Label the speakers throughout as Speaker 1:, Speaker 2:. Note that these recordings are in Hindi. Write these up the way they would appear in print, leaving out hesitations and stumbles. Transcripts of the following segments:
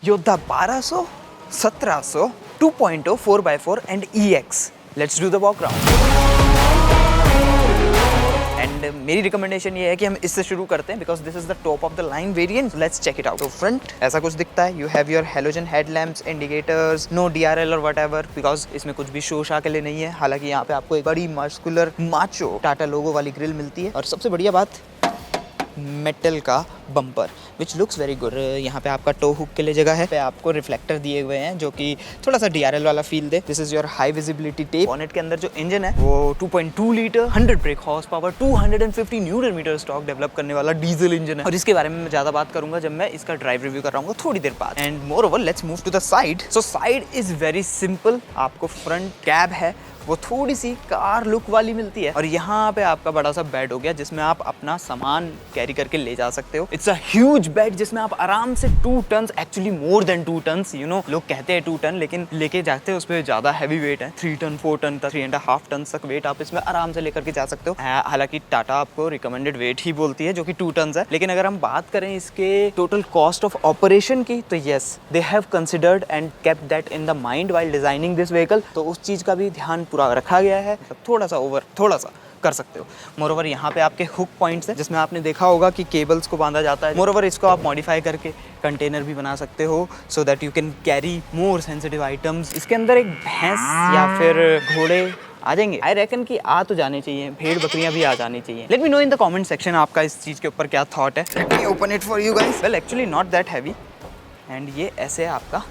Speaker 1: योद्धा 1200, 1700, 2.0, 4x4 and EX। Let's do the walk round. And मेरी रिकमेंडेशन ये है कि हम इससे शुरू करते हैं because this is the top of the line variant. Let's check it out. तो फ्रंट ऐसा कुछ दिखता है। You have your halogen headlamps, indicators, no DRL और वट एवर, बिकॉज इसमें कुछ भी शो शा के लिए नहीं है। हालांकि यहाँ पे आपको एक बड़ी मस्कुलर माचो टाटा लोगो वाली ग्रिल मिलती है और सबसे बढ़िया बात मेटल का bumper which looks very good. यहाँ पे आपका टो हुक के लिए जगह है। पे आपको रिफ्लेक्टर दिए हुए हैं जो कि थोड़ा सा DRL वाला फील दे। This is your high visibility tape. Bonnet के अंदर जो इंजन है वो 2.2 litre 100 brake horse power 250 newton metre स्टॉक डेवलप करने वाला डीजल इंजन है और इसके बारे में मैं ज्यादा बात करूंगा जब मैं इसका ड्राइव रिव्यू कर रहा हूँ थोड़ी देर बाद। And moreover let's move to the side. So side is very simple. आपको फ्रंट कैब है वो थोड़ी सी कार लुक वाली मिलती है और यहाँ पे आपका बड़ा सा बेड हो गया जिसमें आप अपना सामान कैरी करके ले जा सकते हो। इट्स अ ह्यूज बेड जिसमें आप आराम से 2 ton, actually more than 2 ton, you know, लोग कहते हैं 2 टन लेकिन लेके जाते हैं उसमें ज्यादा हैवी वेट है। 3 टन 4 टन तक 3.5 टन तक वेट आप इसमें आराम से लेकर के जा सकते हो। हालांकि टाटा आपको रिकमेंडेड वेट ही बोलती है जो कि 2 टन है। लेकिन अगर हम बात करें इसके टोटल कॉस्ट ऑफ ऑपरेशन की तो yes, they have considered and kept that in the mind while designing this vehicle. तो उस चीज का भी ध्यान पूरा रखा गया है। थोड़ा सा कर सकते हो। मोरओवर यहाँ पे आपके हुक पॉइंट्स हैं जिसमें आपने देखा होगा कि केबल्स को बांधा जाता है। मोरओवर इसको आप मॉडिफाई करके कंटेनर भी बना सकते हो सो that you can carry more sensitive items. इसके अंदर एक भैंस या फिर घोड़े आ जाएंगे। आई रेकन कि आ तो जाने चाहिए, भेड़ बकरियां भी आ जानी चाहिए। Let me know in the comment section आपका इस चीज के ऊपर क्या थॉट है। Let me open it for you guys. Well actually not that heavy and ये ऐसे आपका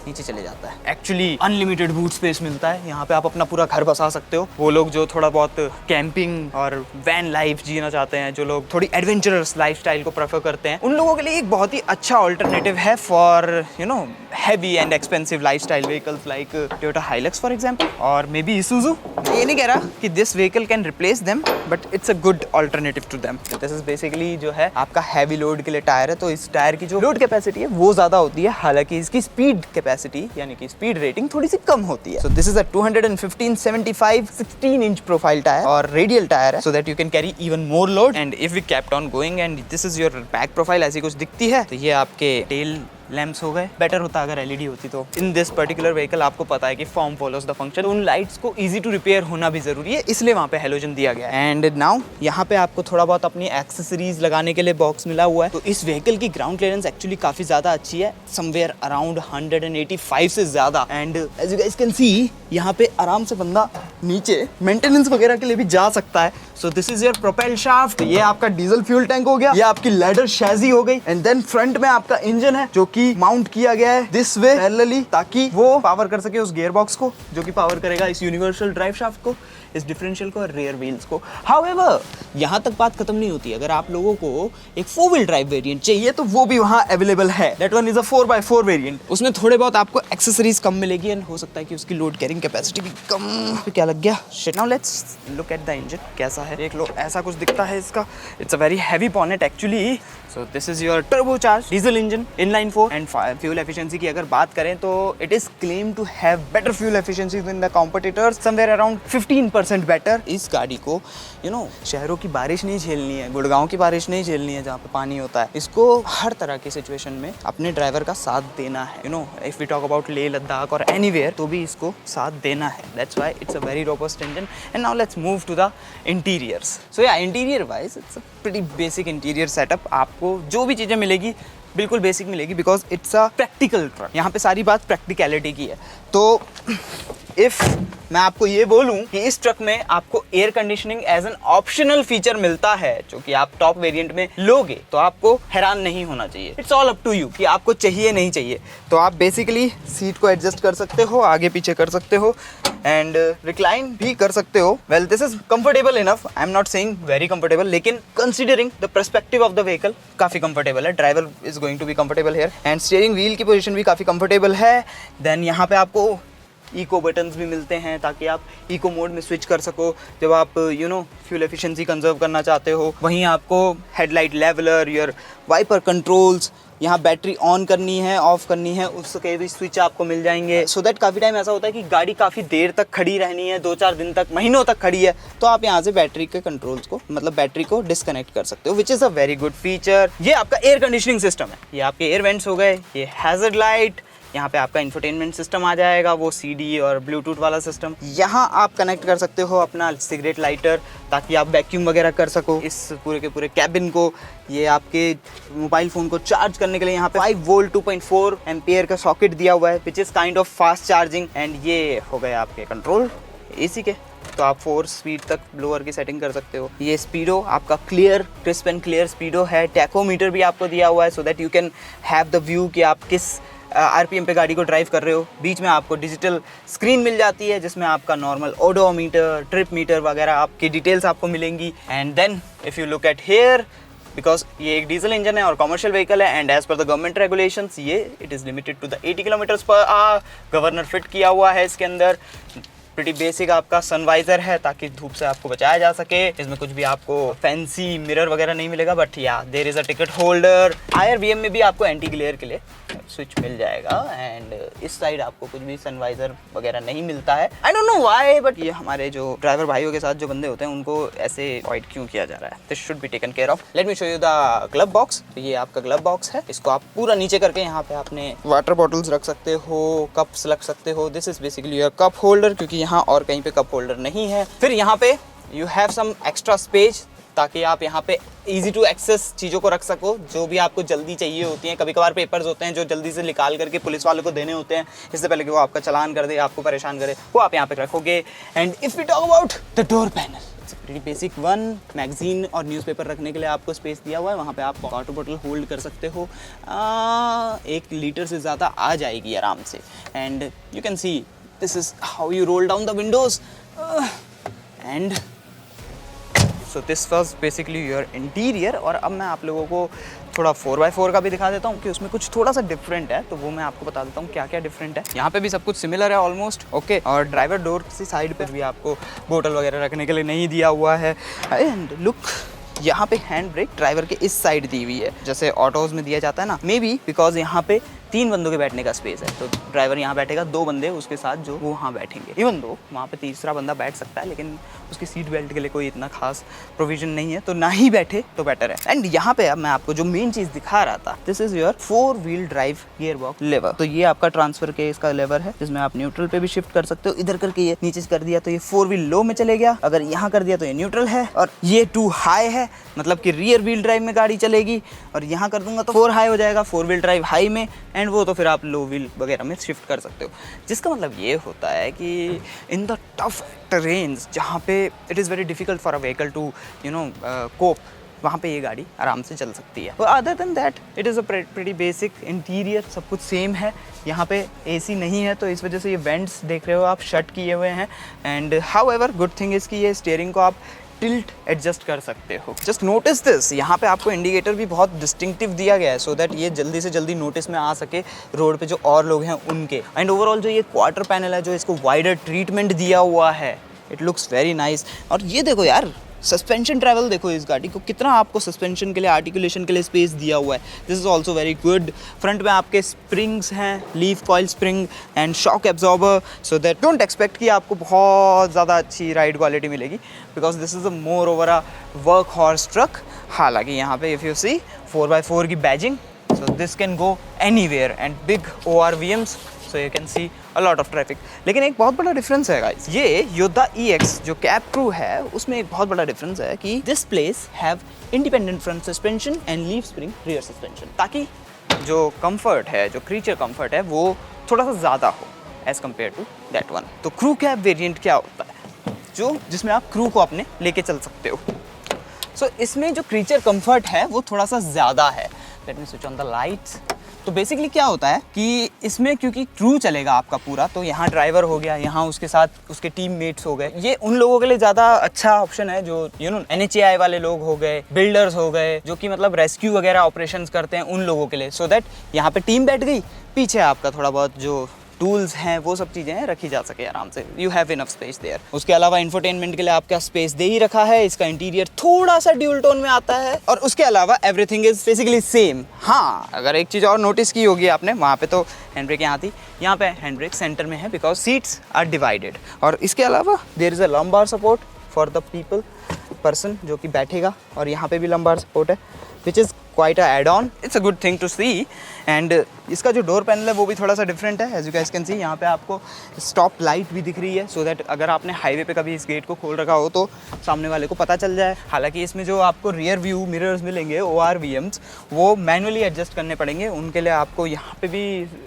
Speaker 1: नीचे चले जाता है। एक्चुअली अनलिमिटेड बूट स्पेस मिलता है। यहाँ पे आप अपना पूरा घर बसा सकते हो। वो लोग जो थोड़ा बहुत कैंपिंग और वैन लाइफ जीना चाहते हैं, जो लोग थोड़ी एडवेंचरस लाइफस्टाइल को प्रेफर करते हैं, उन लोगों के लिए एक बहुत ही अच्छा ऑल्टरनेटिव है for you know heavy and expensive lifestyle vehicles like Toyota Hilux for example और मे बी इसूजू। ये नहीं कह रहा कि this vehicle can replace them but it's a good alternative to them. This is basically जो है आपका हैवी लोड के लिए टायर है। तो इस टायर की जो लोड कैपेसिटी है वो ज्यादा होती है, हालांकि इसकी स्पीड कैपेसिटी यानी कि स्पीड रेटिंग थोड़ी सी कम होती है। So this is a 215/75 16 inch profile tyre और रेडियल टायर है so that you can carry even more load. And if we kept on going and this is your back profile ऐसी कुछ दिखती है तो ये आपके टेल लैंप्स हो गए। बेटर होता अगर LED होती तो। इन दिस पर्टिकुलर व्हीकल आपको पता है कि फॉर्म फॉलोज द फंक्शन। उन लाइट्स को इजी टू रिपेयर होना भी जरूरी है, इसलिए वहाँ पे हेलोजन दिया गया है। एंड नाउ यहाँ पे आपको थोड़ा बहुत अपनी एक्सेसरीज लगाने के लिए बॉक्स मिला हुआ है। तो इस व्हीकल की ग्राउंड क्लियरेंस एक्चुअली काफी ज्यादा अच्छी है, समवेयर अराउंड 185 से ज्यादा। And as you guys can see यहाँ पे आराम से बंदा नीचे मेंटेनेंस वगैरह के लिए भी जा सकता है। So this is your propel shaft. ये आपका डीजल फ्यूल टैंक हो गया, ये आपकी लैडर शैजी हो गई। एंड देन फ्रंट में आपका इंजन है जो कि माउंट किया गया है दिस वे पैरेलली ताकि वो पावर कर सके उस गियर बॉक्स को जो कि पावर करेगा इस यूनिवर्सल ड्राइव शाफ्ट को, इस डिफरेंशियल को और रियर व्हील्स को। हाउएवर यहाँ तक बात खत्म नहीं होती। अगर आप लोगों को एक 4 व्हील ड्राइव वेरिएंट चाहिए तो वो भी वहाँ अवेलेबल है। That one is a 4x4 variant. उसमें थोड़े बहुत आपको एक्सेसरीज कम मिलेगी एंड हो सकता है कि उसकी लोड कैरिंग कैपेसिटी भी कम। तो क्या लग गया shit. Now let's look at the engine कैसा है। देख लो ऐसा कुछ दिखता है इसका। It's a very heavy bonnet actually. So this is your turbocharge diesel engine inline 4 and fuel efficiency की अगर बात करें तो it is claim to have better fuel efficiency than the competitors, somewhere around 15% better. इस गाड़ी को यू नो शहरों की बारिश नहीं झेलनी है, गुड़गांव की बारिश नहीं झेलनी है जहाँ पे पानी होता है। इसको हर तरह की सिचुएशन में अपने ड्राइवर का साथ देना है। You know if we talk about Leh Ladakh और एनीवेयर तो भी इसको साथ देना है। That's why it's a very robust engine. And now let's move to the interiors. So yeah interior wise it's a pretty basic interior setup. आपको जो भी चीज़ें मिलेगी बिल्कुल बेसिक मिलेगी because it's a practical truck. यहाँ पे सारी बात प्रैक्टिकलिटी की है। तो इफ मैं आपको ये बोलूं कि इस ट्रक में आपको air conditioning as an optional feature मिलता है जो कि आप टॉप वेरिएंट में लोगे तो आपको हैरान नहीं होना चाहिए। It's all up to you कि आपको चाहिए नहीं चाहिए। तो आप बेसिकली सीट को एडजस्ट कर सकते हो, आगे पीछे कर सकते हो एंड रिक्लाइन भी कर सकते हो। Well this is comfortable enough. I am not saying very comfortable लेकिन considering the perspective of the vehicle काफी कंफर्टेबल है। Driver is going to be comfortable here and steering wheel की पोजीशन भी काफी कंफर्टेबल है। देन यहाँ पे आपको इको बटन्स भी मिलते हैं ताकि आप इको मोड में स्विच कर सको जब आप you know fuel efficiency conserve करना चाहते हो। वहीं आपको headlight leveller, your wiper controls, यहाँ बैटरी ऑन करनी है, ऑफ करनी है, उसके भी स्विच आपको मिल जाएंगे। सो दैट काफ़ी टाइम ऐसा होता है कि गाड़ी काफ़ी देर तक खड़ी रहनी है, 2-4 दिन तक, महीनों तक खड़ी है, तो आप यहाँ से बैटरी के कंट्रोल्स को, मतलब बैटरी को डिस्कनेक्ट कर सकते हो, which is a very good feature. ये आपका एयर कंडीशनिंग सिस्टम है, ये आपके एयर वेंट्स हो गए, ये हैजर्ड लाइट, यहाँ पे आपका इंफोटेनमेंट सिस्टम आ जाएगा, वो CD और ब्लूटूथ वाला सिस्टम। यहाँ आप कनेक्ट कर सकते हो अपना सिगरेट लाइटर, ताकि आप वैक्यूम वगैरह कर सको इस पूरे के पूरे कैबिन को। ये आपके मोबाइल फ़ोन को चार्ज करने के लिए यहाँ पे 5 वोल्ट 2.4 एम्पियर का सॉकेट दिया हुआ है, which is kind of fast charging. And ये हो गए आपके कंट्रोल AC के, तो आप 4 स्पीड तक ब्लोअर की सेटिंग कर सकते हो। ये स्पीडो आपका क्लियर, क्रिस्प एंड क्लियर स्पीडो है। टैकोमीटर भी आपको दिया हुआ है, so that you can have the view कि आप किस RPM पे गाड़ी को ड्राइव कर रहे हो। बीच में आपको डिजिटल स्क्रीन मिल जाती है, जिसमें आपका नॉर्मल ओडोमीटर, ट्रिप मीटर वगैरह आपकी डिटेल्स आपको मिलेंगी। And then if you look at here, because ये एक डीजल इंजन है और कमर्शियल व्हीकल है, and as per the government regulations ये it is limited to the 80 kilometres per hour. Governor fit किया हुआ है इसके अंदर। प्रीटी बेसिक आपका सनवाइजर है, ताकि धूप से आपको बचाया जा सके। इसमें कुछ भी आपको फैंसी मिरर वगैरह नहीं मिलेगा, बट या there is a ticket holder. IRVM में भी आपको एंटी ग्लेयर के लिए स्विच मिल जाएगा, एंड इस साइड आपको कुछ भी सनवाइजर वगैरह नहीं मिलता है। I don't know why, but ये हमारे जो ड्राइवर भाइयों के साथ जो बंदे होते हैं उनको ऐसे अवॉइड क्यों किया जा रहा है। This should be taken care of. Let me show you the glove box. तो ये आपका ग्लव बॉक्स है, इसको आप पूरा नीचे करके यहाँ पे आपने वाटर बॉटल्स रख सकते हो, कप्स रख सकते हो। This is basically your cup holder, क्योंकि यहाँ और कहीं पे कप होल्डर नहीं है। फिर यहाँ पे you have some extra space, ताकि आप यहाँ पे इजी टू एक्सेस चीज़ों को रख सको, जो भी आपको जल्दी चाहिए होती हैं। कभी कभार पेपर्स होते हैं जो जल्दी से निकाल करके पुलिस वालों को देने होते हैं, इससे पहले कि वो आपका चालान कर दे, आपको परेशान करे, वो आप यहाँ पे रखोगे। And if we talk about the door panel, it's pretty basic one. Magazine और न्यूज़पेपर रखने के लिए आपको स्पेस दिया हुआ है, वहाँ पे आप वाटर बोतल होल्ड कर सकते हो। 1 लीटर से ज़्यादा आ जाएगी आराम से। And you can see this is how you roll down the Windows. And so this was basically your interior. और अब मैं आप लोगों को थोड़ा 4x4 का भी दिखा देता हूँ कि उसमें कुछ थोड़ा सा डिफरेंट है, तो वो मैं आपको बता देता हूँ क्या क्या डिफरेंट है। यहाँ पे भी सब कुछ सिमिलर है ऑलमोस्ट, ओके। और ड्राइवर डोर की साइड पर भी आपको बोतल वगैरह रखने के लिए नहीं दिया हुआ है। एंड लुक, यहाँ पे हैंड ब्रेक ड्राइवर के इस साइड दी हुई है, जैसे ऑटोज़ में दिया जाता है ना। मे बी बिकॉज यहाँ पे 3 बंदों के बैठने का स्पेस है, तो ड्राइवर यहाँ बैठेगा, 2 बंदे उसके साथ जो वो वहाँ बैठेंगे। इवन दो वहाँ पे तीसरा बंदा बैठ सकता है, लेकिन उसकी सीट बेल्ट के लिए कोई इतना खास प्रोविजन नहीं है, तो ना ही बैठे तो बेटर है। एंड यहाँ पे अब मैं आपको जो मेन चीज़ दिखा रहा था, this is your 4 wheel drive gearbox lever. तो ये आपका ट्रांसफर केस का लेवर है, जिसमें आप न्यूट्रल पे भी शिफ्ट कर सकते हो। इधर करके ये नीचे कर दिया तो ये 4 व्हील लो में चले गया, अगर यहाँ कर दिया तो ये न्यूट्रल है, और ये 2 हाई है, मतलब कि रियर व्हील ड्राइव में गाड़ी चलेगी। और यहाँ कर दूंगा तो 4 हाई हो जाएगा, 4 व्हील ड्राइव हाई में, एंड वो तो फिर आप लो व्हील वगैरह में शिफ्ट कर सकते हो। जिसका मतलब ये होता है कि इन द टफ टेरेन्स, जहाँ पे it is very difficult for a vehicle to cope, वहाँ पे ये गाड़ी आराम से चल सकती है। Other than that it is a pretty basic interior, सब कुछ सेम है। यहाँ पे AC नहीं है, तो इस वजह से ये वेंट्स देख रहे हो आप शट किए हुए हैं। And how ever good thing is कि ये स्टीयरिंग को आप टिल्ट एडजस्ट कर सकते हो। जस्ट नोटिस दिस, यहाँ पे आपको इंडिकेटर भी बहुत डिस्टिंक्टिव दिया गया है, सो दैट ये जल्दी से जल्दी नोटिस में आ सके रोड पे जो और लोग हैं उनके। एंड ओवरऑल जो ये क्वार्टर पैनल है, जो इसको वाइडर ट्रीटमेंट दिया हुआ है, इट लुक्स वेरी नाइस। और ये देखो यार, सस्पेंशन ट्रैवल देखो, इस गाड़ी को कितना आपको सस्पेंशन के लिए, आर्टिकुलेशन के लिए स्पेस दिया हुआ है। This is also very good. Front में आपके स्प्रिंग्स हैं, leaf coil spring and shock absorber, so that don't expect कि आपको बहुत ज़्यादा अच्छी राइड क्वालिटी मिलेगी, because this is a more over a work horse truck. हालांकि यहाँ पे इफ़ यू सी 4x4 की badging, so this can go anywhere, and big ORVMs, so you can see a lot of traffic. लेकिन एक बहुत बड़ा डिफरेंस है गाइस, ये योद्धा EX जो कैब क्रू है, उसमें एक बहुत बड़ा डिफरेंस है कि this place have independent front suspension and leaf spring rear suspension, ताकि जो कंफर्ट है, जो क्रीचर कंफर्ट है, वो थोड़ा सा ज़्यादा हो as compare to that one. तो क्रू कैब वेरिएंट क्या होता है, जो जिसमें आप क्रू को अपने लेके चल सकते हो। सो इसमें जो क्रीचर कंफर्ट है वो थोड़ा सा ज़्यादा है। Let me switch on the lights. तो बेसिकली क्या होता है कि इसमें क्योंकि क्रू चलेगा आपका पूरा, तो यहाँ ड्राइवर हो गया, यहाँ उसके साथ उसके टीम मेट्स हो गए, ये उन लोगों के लिए ज़्यादा अच्छा ऑप्शन है जो NHAI वाले लोग हो गए, बिल्डर्स हो गए, जो कि मतलब रेस्क्यू वगैरह ऑपरेशंस करते हैं, उन लोगों के लिए। सो दैट यहाँ पे टीम बैठ गई, पीछे आपका थोड़ा बहुत जो टूल्स हैं वो सब चीज़ें रखी जा सके आराम से। You have enough space there. उसके अलावा इंफोटेनमेंट के लिए आपका स्पेस दे ही रखा है। इसका इंटीरियर थोड़ा सा ड्यूल टोन में आता है और उसके अलावा एवरीथिंग इज बेसिकली सेम। हाँ, अगर एक चीज़ और नोटिस की होगी आपने, वहाँ पे तो हैंड ब्रेक यहाँ थी, यहाँ पे हैंड ब्रेक सेंटर में है बिकॉज सीट्स आर डिवाइडेड। और इसके अलावा there is a lumbar support for the person जो कि बैठेगा, और यहाँ पे भी लंबार सपोर्ट है which is quite a add on. It's a good thing to see. And इसका जो डोर पैनल है वो भी थोड़ा सा डिफरेंट है। As you guys can see, यहाँ पे आपको स्टॉप लाइट भी दिख रही है सो दैट अगर आपने हाईवे पे कभी इस गेट को खोल रखा हो तो सामने वाले को पता चल जाए। हालांकि इसमें जो आपको रियर व्यू मिरर्स मिलेंगे ORVMs, वो मैनुअली एडजस्ट करने पड़ेंगे। उनके लिए आपको यहाँ पे भी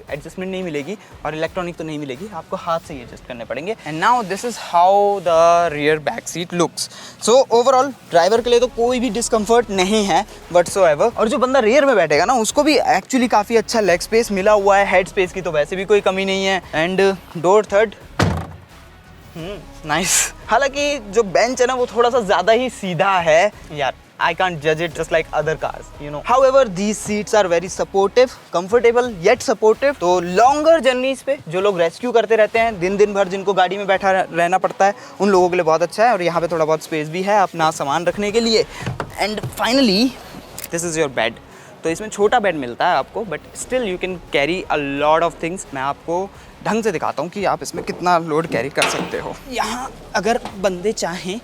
Speaker 1: एडजस्टमेंट नहीं मिलेगी और इलेक्ट्रॉनिक तो नहीं मिलेगी, आपको हाथ से ही एडजस्ट करने पड़ेंगे। And now this is how the rear back seat looks. So overall driver के लिए तो कोई भी डिस्कम्फर्ट नहीं है व्हाटसोएवर। और जो बंदा रियर में बैठेगा ना, उसको भी एक्चुअली काफ़ी अच्छा लेग स्पेस मिला हुआ है। हेड स्पेस की तो वैसे भी कोई कमी नहीं है। And door third nice. हालांकि जो बेंच है ना वो थोड़ा सा ज़्यादा ही सीधा है यार। I can't judge it just like other cars, you know. However, these seats are very supportive, comfortable yet supportive. तो longer journeys पे जो लोग रेस्क्यू करते रहते हैं दिन भर, जिनको गाड़ी में बैठा रहना पड़ता है, उन लोगों के लिए बहुत अच्छा है। और यहाँ पे थोड़ा बहुत स्पेस भी है अपना सामान रखने के लिए। And finally this is your bed. तो इसमें छोटा बेड मिलता है आपको, but still you can carry a lot of things. मैं आपको ढंग से दिखाता हूँ कि आप इसमें कितना लोड कैरी कर सकते हो। यहाँ अगर बंदे चाहें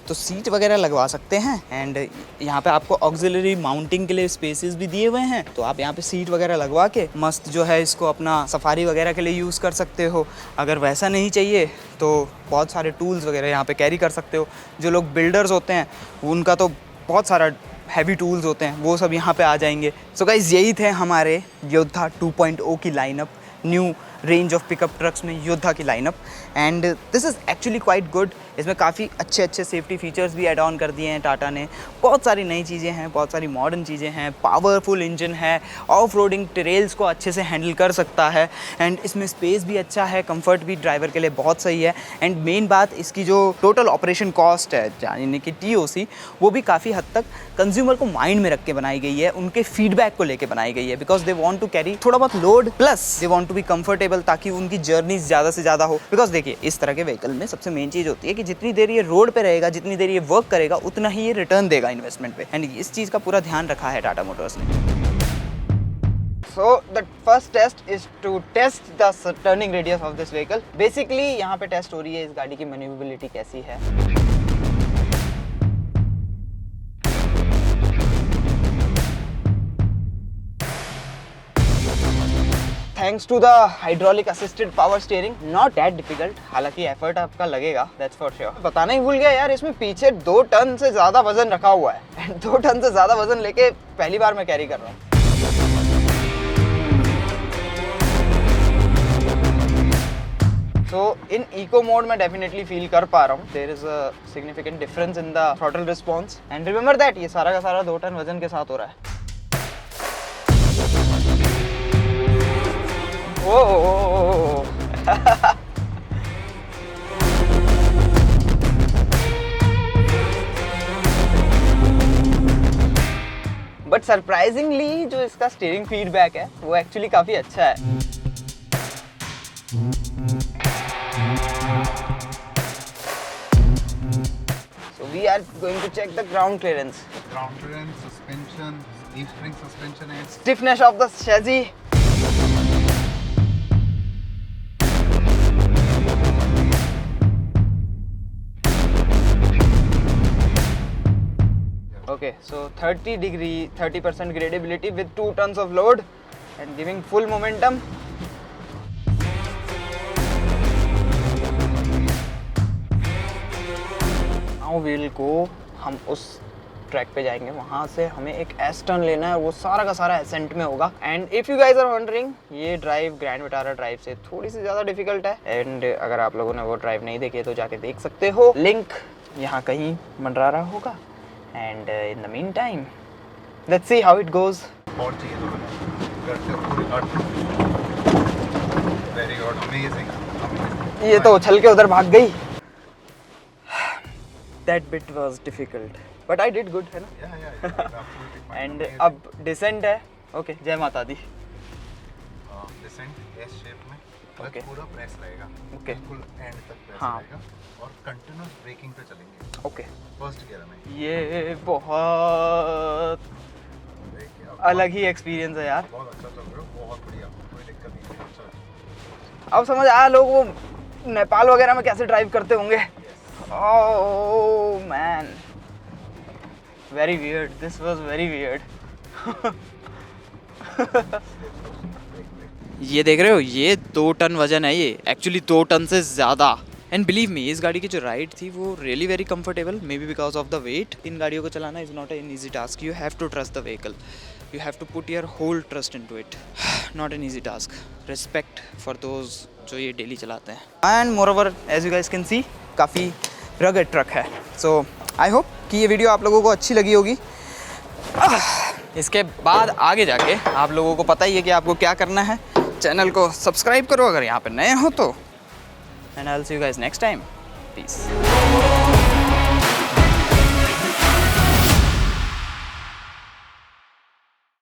Speaker 1: तो सीट वगैरह लगवा सकते हैं। एंड यहाँ पे आपको ऑक्सिलरी माउंटिंग के लिए स्पेसेस भी दिए हुए हैं, तो आप यहाँ पे सीट वगैरह लगवा के मस्त जो है इसको अपना सफारी वगैरह के लिए यूज़ कर सकते हो। अगर वैसा नहीं चाहिए तो बहुत सारे टूल्स वगैरह यहाँ पे कैरी कर सकते हो। जो लोग बिल्डर्स होते हैं उनका तो बहुत सारा हैवी टूल्स होते हैं, वो सब यहाँ पे आ जाएंगे। सो गाइस, यही थे हमारे योद्धा 2.0 की lineup, new range of pickup trucks में योद्धा की lineup. And this is actually quite good. इसमें काफ़ी अच्छे सेफ्टी फीचर्स भी ऐड ऑन कर दिए हैं टाटा ने। बहुत सारी नई चीज़ें हैं, बहुत सारी मॉडर्न चीज़ें हैं। पावरफुल इंजन है, ऑफ रोडिंग ट्रेल्स को अच्छे से हैंडल कर सकता है। एंड इसमें स्पेस भी अच्छा है, कंफर्ट भी ड्राइवर के लिए बहुत सही है। एंड मेन बात, इसकी जो टोटल ऑपरेशन कॉस्ट है यानी कि TOC, वो भी काफ़ी हद तक कंज्यूमर को माइंड में रख के बनाई गई है, उनके फीडबैक को लेके बनाई गई है। Because they want to carry थोड़ा बहुत load plus they want to be comfortable, ताकि उनकी जर्नी ज़्यादा से ज़्यादा हो। बिकॉज देखिए, इस तरह के व्हीकल में सबसे मेन चीज़ होती है कि जितनी देर ये रोड पे रहेगा, जितनी देर ये वर्क करेगा, उतना ही ये रिटर्न देगा इन्वेस्टमेंट पे। एंड इस चीज़ का पूरा ध्यान रखा है टाटा मोटर्स ने। So the first test is to test the turning radius of this vehicle. Basically यहाँ पे टेस्ट हो रही है इस गाड़ी की मैन्यूवरेबिलिटी कैसी है। Thanks to the hydraulic assisted power steering, not that difficult. हालांकि एफर्ट आपका लगेगा, that's for sure. बताना ही भूल गया यार, इसमें पीछे 2 टन से ज़्यादा वजन रखा हुआ है। 2 टन से ज़्यादा वजन लेके पहली बार मैं कैरी कर रहा हूँ। So in eco mode मैं definitely feel कर पा रहा हूँ। There is a significant difference in the throttle response. And remember that ये सारा का सारा 2 टन वजन के साथ हो रहा है। बट सरप्राइजिंगली जो इसका स्टीयरिंग फीडबैक है वो एक्चुअली काफी अच्छा है। So we are going to check the ground clearance.
Speaker 2: Ground clearance, suspension, leaf spring suspension and
Speaker 1: Stiffness of the chassis. Okay, so 30% gradability with 2 tons of load and giving full momentum. Now we will go, हम उस ट्रैक पे जाएंगे, वहाँ से हमें एक एस टर्न लेना है, वो सारा का सारा एसेंट में होगा। And if you guys are wondering, ये ड्राइव ग्रैंड विटारा ड्राइव से थोड़ी सी ज़्यादा डिफिकल्ट है। एंड अगर आप लोगों ने वो ड्राइव नहीं देखी है तो जाके देख सकते हो, लिंक यहाँ कहीं मंडरा रहा होगा। And in the meantime, let's see how it goes.
Speaker 2: और चाहिए Very good, amazing.
Speaker 1: ये तो उछल के उधर भाग गई। That bit was difficult, but I did good, है ना?
Speaker 2: Yeah, absolutely fine.
Speaker 1: And अब descent है, okay, जय माता दी।
Speaker 2: डिसेंट एस शेप में, क्लच
Speaker 1: Okay.
Speaker 2: पूरा प्रेस रहेगा,
Speaker 1: Okay.
Speaker 2: बिल्कुल एंड तक प्रेस
Speaker 1: हाँ.
Speaker 2: रहेगा और कंटिन्यूस ब्रेकिंग पे चलेंगे
Speaker 1: ओके
Speaker 2: फर्स्ट गियर में।
Speaker 1: ये बहुत
Speaker 2: देखिए अब
Speaker 1: अलग ही एक्सपीरियंस है यार।
Speaker 2: बहुत अच्छा चल रहा है, बहुत बढ़िया, कोई दिक्कत नहीं है। अच्छा
Speaker 1: अब समझ आया लोग वो नेपाल वगैरह में कैसे ड्राइव करते होंगे। Oh man, very weird, this was very weird. ये देख रहे हो, ये 2 टन वजन है, ये एक्चुअली 2 टन से ज़्यादा। एंड बिलीव मी, इस गाड़ी की जो राइड थी वो really very comfortable, maybe because of the weight. इन गाड़ियों को चलाना is not an easy task, you have to trust the vehicle, you have to put your whole trust into it, not an easy task. Respect for those जो ये डेली चलाते हैं। And moreover as you guys can see, काफ़ी रगड ट्रक है। सो आई होप कि ये वीडियो आप लोगों को अच्छी लगी होगी। इसके बाद आगे जाके आप लोगों को पता ही है कि आपको क्या करना है। चैनल को सब्सक्राइब करो अगर यहाँ पे नए हो तो, and I will see you guys next time. Piece.